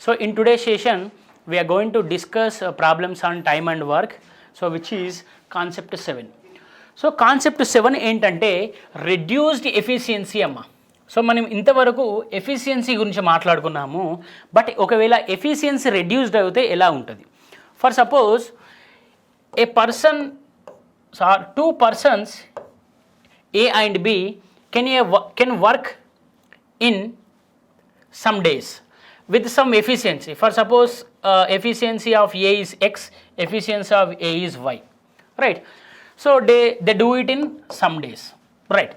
So in today's session we are going to discuss problems on time and work, so which is concept 7. So concept 7 ఏంటంటే reduced efficiency అమ్మ. So మనం ఇంతవరకు efficiency గురించి మాట్లాడుకున్నాము, but ఒకవేళ efficiency reduced అయితే ఎలా ఉంటుంది. For suppose a person two persons A and B can work in some days with some efficiency. For suppose efficiency of A is X, efficiency of A is Y, right? So they do it in some days, right?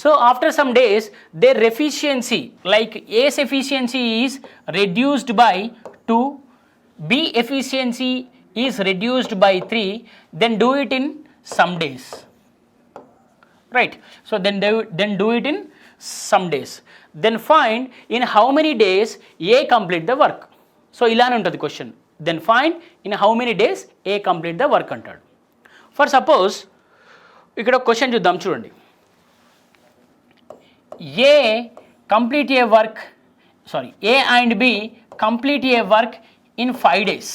So after some days their efficiency, like A's efficiency is reduced by 2, B efficiency is reduced by 3, then do it in some days, right? So then do it in some days, then find in how many days A complete the work. So ilane untadi question, then find in how many days A complete the work antadu. For suppose ikkada question chuddam chudandi, A complete a work, A and B complete a work in 5 days.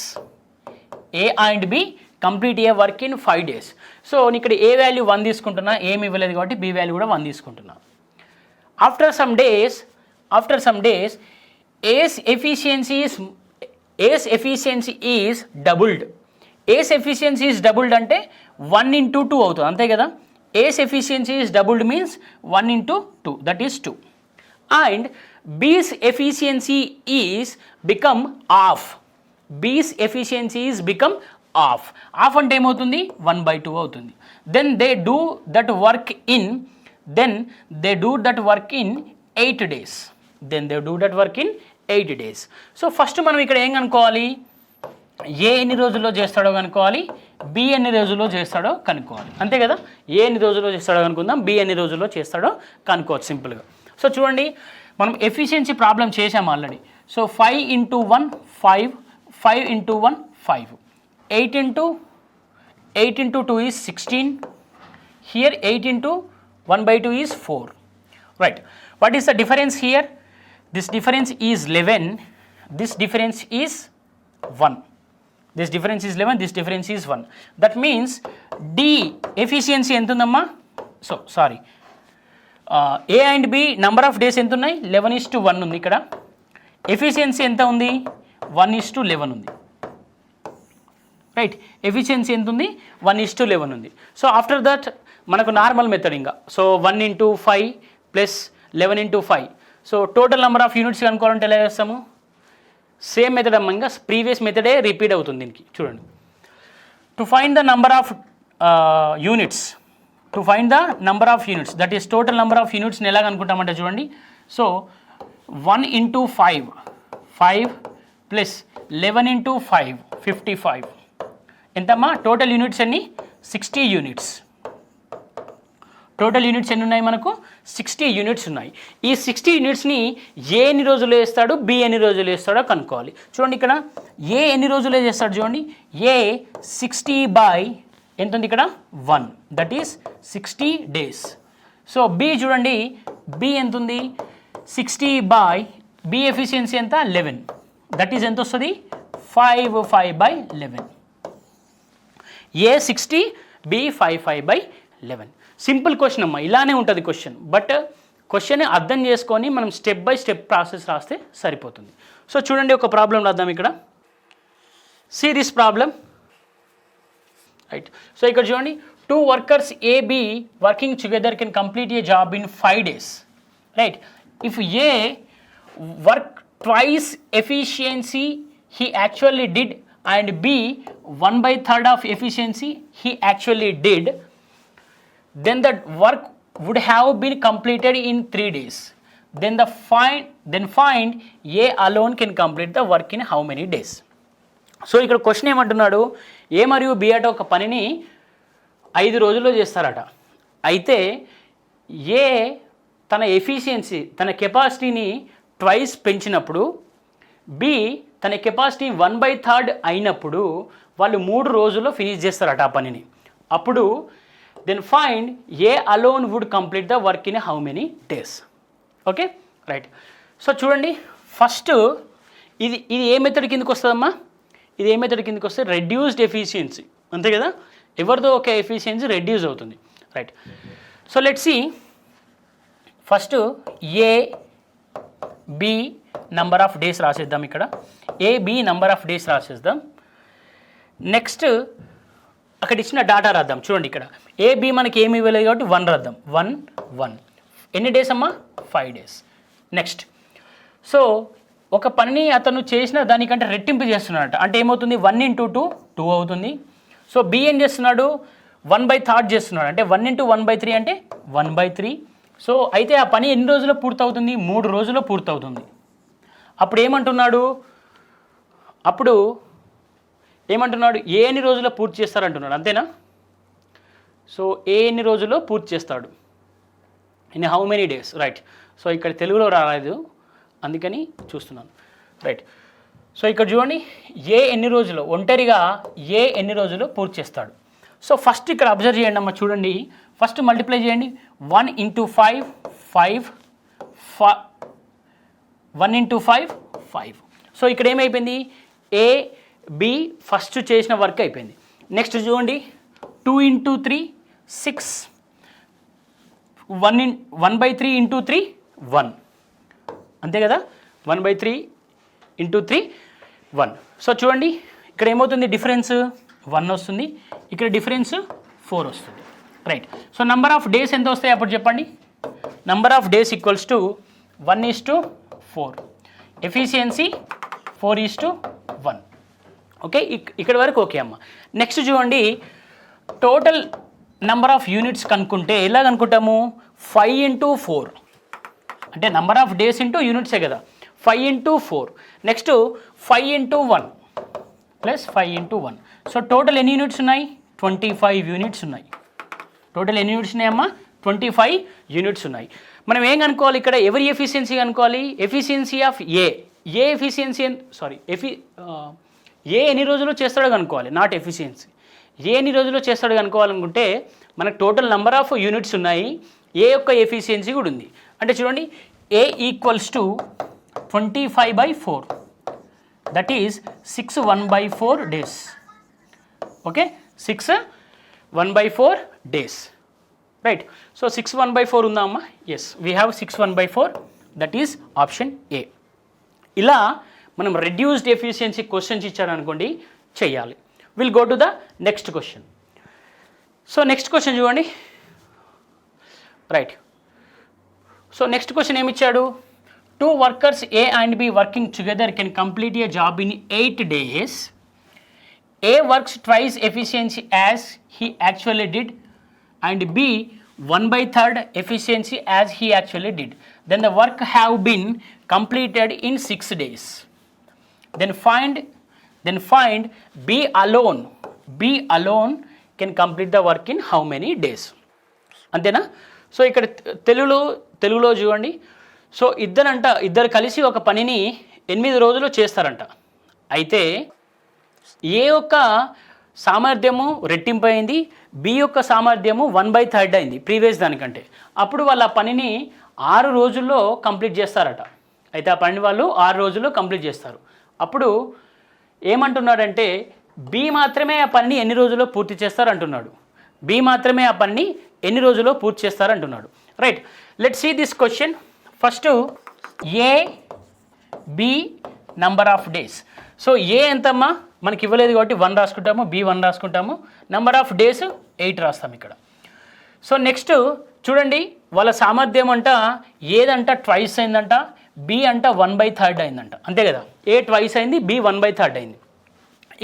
A and B complete a work in 5 days. So ikkada A value 1 తీసుకుంటున్నా, ఏమి ఇవ్వలేదు కాబట్టి B value కూడా 1 తీసుకుంటున్నా. After some days A's efficiency is doubled. A's efficiency is doubled అంటే 1 into 2 అవుతుంది, అంతే కదా. A's efficiency is doubled means 1 into 2, that is 2. And B's efficiency is become half. B's efficiency is become half. Half అంటే ఏమవుతుంది, 1/2 అవుతుంది. Then they do that work in 8 days. So first మనం ఇక్కడ ఏం కనుక్కోవాలి, ఏ ఎన్ని రోజుల్లో చేస్తాడో కనుక్కోవాలి, బి ఎన్ని రోజుల్లో చేస్తాడో కనుక్కోవాలి, అంతే కదా. ఏ ఎన్ని రోజుల్లో చేస్తాడో కనుక్కుందాం, బి ఎన్ని రోజుల్లో చేస్తాడో కనుక్కోవచ్చు సింపుల్గా. సో చూడండి, మనం ఎఫిషియన్సీ ప్రాబ్లం చేసాము already. So 5 into 1 5, 5 into 1 5, 8 into 2 is 16. Here 8 into 1/2 is 4, right? What is the difference here? This difference is 11, this difference is 1, this difference is 11, this difference is 1. That means D efficiency ఎంత ఉందమ్మా, so sorry A and B number of days ఎంత ఉన్నాయి, 11:1 ఉంది ఇక్కడ. Efficiency ఎంత ఉంది, 1:11 ఉంది, right. Efficiency ఎంత ఉంది, 1:11 ఉంది. సో ఆఫ్టర్ దట్ మనకు నార్మల్ మెథడ్ ఇంకా, so 1 into 5 plus 11 into 5. So total number of units కనుక్కోవాలంటే ఎలా చేస్తాము, సేమ్ మెథడ్ అమ్మ, ఇంకా ప్రీవియస్ మెథడే రిపీట్ అవుతుంది దీనికి. చూడండి, to find the number of units, that is total number of యూనిట్స్ని ఎలా కనుక్కుంటామంటే చూడండి. So 1 into 5 plus 11 into 5 55. ఎంతమ్మా, టోటల్ యూనిట్స్ ఎన్ని, 60 యూనిట్స్. టోటల్ యూనిట్స్ ఎన్ని ఉన్నాయి మనకు, 60 యూనిట్స్ ఉన్నాయి. ఈ 60 యూనిట్స్ని ఏ ఎన్ని రోజులు వేస్తాడు, బి ఎన్ని రోజులు వేస్తాడో కనుక్కోవాలి. చూడండి ఇక్కడ ఏ ఎన్ని రోజులు చేస్తాడు చూడండి, ఏ 60 by ఎంత ఉంది ఇక్కడ 1, that is 60 days. So B చూడండి, బి ఎంత ఉంది, 60 by బి ఎఫిషియన్సీ ఎంత 11, దట్ ఈస్ ఎంత వస్తుంది 5/11. ఏ 60, బి 5/11. సింపుల్ క్వశ్చన్ అమ్మ, ఇలానే ఉంటుంది క్వశ్చన్, బట్ క్వశ్చన్ అర్థం చేసుకొని మనం స్టెప్ బై స్టెప్ ప్రాసెస్ రాస్తే సరిపోతుంది. సో చూడండి, ఒక ప్రాబ్లం రాద్దాం ఇక్కడ. See this problem, right. So ఇక్కడ చూడండి, 2 workers AB working together can complete a job in 5 days, right? If A work twice efficiency he actually did, and B 1/3 of efficiency he actually did, then that work would have been completed in 3 days. Then find A alone can complete the work in how many days? So ఇక్కడ question ఏమంటున్నాడు, ఏ మరియు B అట ఒక పనిని 5 రోజుల్లో చేస్తారట. అయితే ఏ తన ఎఫిషియన్సీ, తన కెపాసిటీని ట్వైస్ పెంచినప్పుడు, బి తన కెపాసిటీ 1/3 అయినప్పుడు వాళ్ళు 3 రోజుల్లో ఫినిష్ చేస్తారట ఆ పనిని. అప్పుడు then find A alone would complete the work in how many days. Okay, right. So చూడండి, ఫస్ట్ ఇది ఇది ఏ మెథడ్ కిందకి వస్తుందమ్మా? ఇది ఏ మెథడ్ కిందకి వస్తే రెడ్యూస్డ్ ఎఫిషియన్సీ, అంతే కదా, ఎవరిదో ఒక ఎఫిషియన్సీ రెడ్యూస్ అవుతుంది, right. So let's see first A B number of days రాసేద్దాం, ఇక్కడ A B number of days రాసేద్దాం. నెక్స్ట్ అక్కడ ఇచ్చిన డాటా రాద్దాం. చూడండి ఇక్కడ ఏ బి మనకి ఏమి ఇవ్వలేదు కాబట్టి 1 రాద్దాం. 1 ఎన్ని డేస్ అమ్మా? 5 days. నెక్స్ట్ సో ఒక పనిని అతను చేసిన దానికంటే రెట్టింపు చేస్తున్నాడట, అంటే ఏమవుతుంది? 1 into 2 2 అవుతుంది. సో బి ఏం చేస్తున్నాడు? 1/3 చేస్తున్నాడు, అంటే 1 into 1/3 అంటే 1/3. సో అయితే ఆ పని ఎన్ని రోజుల్లో పూర్తవుతుంది? 3 రోజుల్లో పూర్తవుతుంది. అప్పుడు ఏమంటున్నాడు? ఏ ఎన్ని రోజుల్లో పూర్తి చేస్తారంటున్నాడు, అంతేనా? సో ఏ ఎన్ని రోజుల్లో పూర్తి చేస్తాడు? In how many days, right. So ఇక్కడ తెలుగులో రాలేదు అందుకని చూస్తున్నాను, రైట్. సో ఇక్కడ చూడండి ఏ ఎన్ని రోజులు, ఒంటరిగా ఏ ఎన్ని రోజులు పూర్తి చేస్తాడు. సో ఫస్ట్ ఇక్కడ అబ్జర్వ్ చేయండి అమ్మ, చూడండి ఫస్ట్ మల్టిప్లై చేయండి. 1 into 5 5 1 into 5 5. సో ఇక్కడ ఏమైపోయింది? ఏ బి ఫస్ట్ చేసిన వర్క్ అయిపోయింది. నెక్స్ట్ చూడండి 2 into 3 6 1/3 into 3 1, అంతే కదా, 1/3 into 3 1. సో చూడండి ఇక్కడ ఏమవుతుంది? డిఫరెన్స్ 1 వస్తుంది, ఇక్కడ డిఫరెన్స్ 4 వస్తుంది, right. So number of days ఎంత వస్తాయి అప్పుడు చెప్పండి? Number of days equals to 1:4, efficiency 4:1. Okay, ఇక్కడ వరకు ఓకే అమ్మ. నెక్స్ట్ చూడండి టోటల్ నంబర్ ఆఫ్ యూనిట్స్ కనుక్కుంటే ఎలా కనుక్కుంటాము? 5 into 4 అంటే నంబర్ ఆఫ్ డేస్ ఇంటూ యూనిట్సే కదా, 5 into 4. Next 5 into 1 plus 5 into 1. So total ఎన్ని యూనిట్స్ ఉన్నాయి? 25 యూనిట్స్ ఉన్నాయి. టోటల్ ఎన్ని యూనిట్స్ ఉన్నాయమ్మా? 25 యూనిట్స్ ఉన్నాయి. మనం ఏం కనుక్కోవాలి ఇక్కడ? ఎవరి ఎఫిషియన్సీ కనుక్కోవాలి? ఎఫిషియన్సీ ఆఫ్ ఏ ఎఫిషియన్సీ ఏ ఎన్ని రోజుల్లో చేస్తాడో కనుక్కోవాలి, నాట్ ఎఫిషియన్సీ. ఏ ఎన్ని రోజుల్లో చేస్తాడో కనుక్కోవాలనుకుంటే మనకు టోటల్ నెంబర్ ఆఫ్ యూనిట్స్ ఉన్నాయి, ఏ యొక్క ఎఫిషియన్సీ కూడా ఉంది. అంటే చూడండి A equals to 25/4, that is 6 1/4 days. Okay, 6 1/4 days, right. So 6 1/4 ఉందా అమ్మా? Yes, we have 6 1/4, that is option A. ఇలా మనం రెడ్యూస్డ్ ఎఫిషియన్సీ క్వశ్చన్స్ ఇచ్చారనుకోండి చెయ్యాలి. Will go to the next question. So next question చూడండి, రైట్. సో నెక్స్ట్ క్వశ్చన్ ఏమి ఇచ్చాడు? 2 workers A and B working together can complete a job in 8 days. A works twice efficiency as he actually did and B 1/3 efficiency as he actually did. Then the work have been completed in 6 days. Then find B alone can complete the work in how many days. అంతేనా? So ఇక్కడ తెలుగులో చూడండి. So ఇద్దరు కలిసి ఒక పనిని 8 రోజుల్లో చేస్తారంట. అయితే ఏ యొక్క సామర్థ్యము రెట్టింపు అయింది, బి యొక్క సామర్థ్యము 1/3 అయింది ప్రీవియస్ దానికంటే. అప్పుడు వాళ్ళు ఆ పనిని 6 రోజుల్లో కంప్లీట్ చేస్తారట. అయితే ఆ పని వాళ్ళు 6 రోజుల్లో కంప్లీట్ చేస్తారు. అప్పుడు ఏమంటున్నాడంటే బి మాత్రమే ఆ పనిని ఎన్ని రోజుల్లో పూర్తి చేస్తారు అంటున్నాడు. బి మాత్రమే ఆ పనిని ఎన్ని రోజుల్లో పూర్తి చేస్తారు అంటున్నాడు, right. Let's see this question. First A B number of days. So A ఎంతమ్మా? మనకి ఇవ్వలేదు కాబట్టి 1 రాసుకుంటాము, బి 1 రాసుకుంటాము, నెంబర్ ఆఫ్ డేస్ 8 రాస్తాం ఇక్కడ. సో నెక్స్ట్ చూడండి వాళ్ళ సామర్థ్యం అంట ఏదంట ట్వైస్ అయిందంట, బి అంట 1/3 అయిందంట, అంతే కదా. ఏ ట్వైస్ అయింది, బి 1/3 అయింది.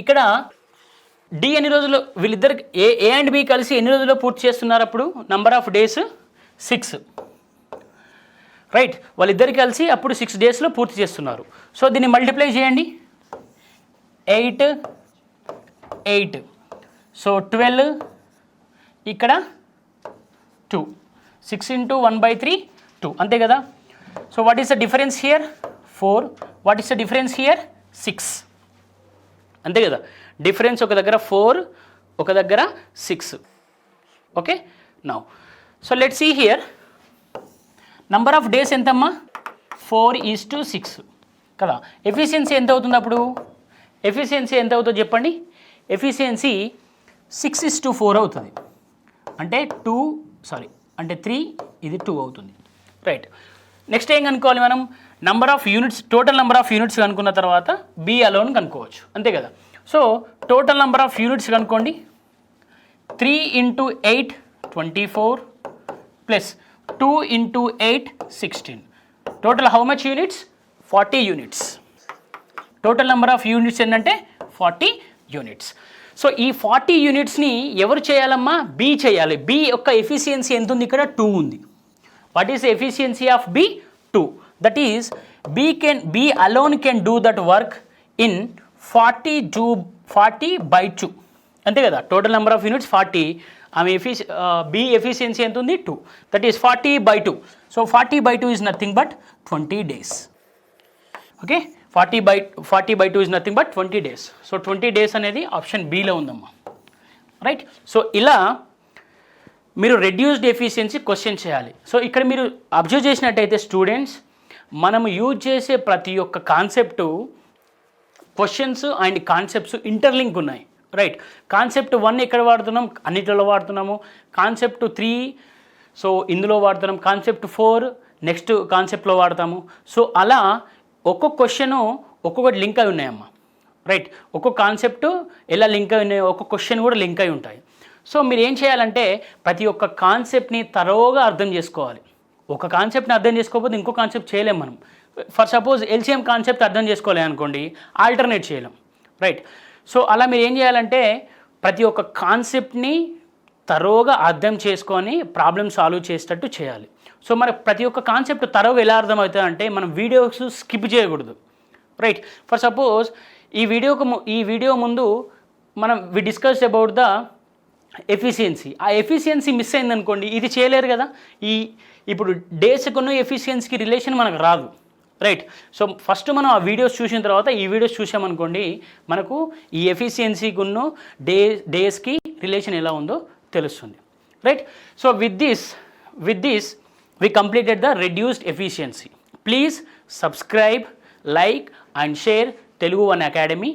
ఇక్కడ డి ఎన్ని రోజులు, వీళ్ళిద్దరు ఏ అండ్ బి కలిసి ఎన్ని రోజుల్లో పూర్తి చేస్తున్నారు? అప్పుడు నంబర్ ఆఫ్ డేస్ 6, రైట్. వాళ్ళిద్దరు కలిసి అప్పుడు 6 డేస్లో పూర్తి చేస్తున్నారు. సో దీన్ని మల్టిప్లై చేయండి, 8 సో 12, ఇక్కడ 2, 6 into 1/3 2, అంతే కదా. So what is the difference here? 4. What is the difference here? 6, అంతే కదా. డిఫరెన్స్ ఒక దగ్గర 4, ఒక దగ్గర 6. Okay, now so let's see here number of days ఎంతమ్మా? 4:6. కదా. ఎఫిషియన్సీ ఎంత అవుతుంది అప్పుడు? ఎఫిషియన్సీ ఎంత అవుతుందో చెప్పండి. ఎఫిషియన్సీ 6:4 అవుతుంది. అంటే 3 ఇది 2 అవుతుంది. రైట్. నెక్స్ట్ ఏం కనుక్కోవాలి మనం? Number of units, total number of units కనుక్కున్న తర్వాత బి అలోన్ కనుక్కోవచ్చు, అంతే కదా. So total number of units కనుక్కోండి. 3 × 8 24 plus 2 × 8 16. Total how much units? 40 units. Total number of units ఏంటంటే 40 యూనిట్స్. సో ఈ 40 యూనిట్స్ని ఎవరు చేయాలమ్మా? బి చేయాలి. బి యొక్క ఎఫిషియన్సీ ఎంత ఉంది? ఇక్కడ 2 ఉంది. What is efficiency of B? 2. That is B alone can do that work in 40/2, అంతే కదా. టోటల్ నెంబర్ ఆఫ్ యూనిట్స్ 40, ఆమె బి ఎఫిషియన్సీ ఎంత ఉంది? 2. That is 40/2. So 40/2 is nothing but 20 days. Okay, 40/2 is nothing but 20 days. So 20 days అనేది option below ఉందమ్మా. Right. So ఇలా మీరు reduced efficiency question చేయాలి. సో ఇక్కడ మీరు అబ్జర్వ్ చేసినట్టయితే స్టూడెంట్స్, మనము యూజ్ చేసే ప్రతి ఒక్క concept, questions and concepts interlink ఉన్నాయి. రైట్. కాన్సెప్ట్ 1 ఎక్కడ వాడుతున్నాం? అన్నిటిలో వాడుతున్నాము. కాన్సెప్ట్ 3 సో ఇందులో వాడుతున్నాం. కాన్సెప్ట్ 4 నెక్స్ట్ కాన్సెప్ట్లో వాడతాము. సో అలా ఒక్కొక్క క్వశ్చను ఒక్కొక్కటి లింక్ అయి ఉన్నాయమ్మా. రైట్. ఒక్కొక్క కాన్సెప్ట్ ఎలా లింక్ అయి ఉన్నాయో ఒక్కొక్క క్వశ్చన్ కూడా లింక్ అయి ఉంటాయి. సో మీరు ఏం చేయాలంటే ప్రతి ఒక్క కాన్సెప్ట్ని తరోగా అర్థం చేసుకోవాలి. ఒక కాన్సెప్ట్ని అర్థం చేసుకోకపోతే ఇంకో కాన్సెప్ట్ చేయలేం మనం. ఫర్ సపోజ్ ఎల్సిఎం కాన్సెప్ట్ అర్థం చేసుకోలే అనుకోండి, ఆల్టర్నేట్ చేయలేం. రైట్. సో అలా మీరు ఏం చేయాలంటే ప్రతి ఒక్క కాన్సెప్ట్ని తరోగా అర్థం చేసుకొని ప్రాబ్లమ్ సాల్వ్ చేసేటట్టు చేయాలి. సో మరి ప్రతి ఒక్క కాన్సెప్ట్ తరోగా ఎలా అర్థమవుతుంది అంటే మనం వీడియోస్ స్కిప్ చేయకూడదు. రైట్. ఫర్ సపోజ్ ఈ వీడియో ముందు we discuss about the efficiency. ఆ ఎఫిషియన్సీ మిస్ అయిందనుకోండి, ఇది చేయలేరు కదా. ఇప్పుడు డేస్కున్న ఎఫిషియన్సీకి రిలేషన్ మనకు రాదు. రైట్. సో ఫస్ట్ మనం ఆ వీడియోస్ చూసిన తర్వాత ఈ వీడియోస్ చూసామనుకోండి, మనకు ఈ ఎఫిషియన్సీకి ఉన్న డేస్కి రిలేషన్ ఎలా ఉందో తెలుస్తుంది. Right. So with this we completed the reduced efficiency. Please subscribe, like and share Telugu One Academy.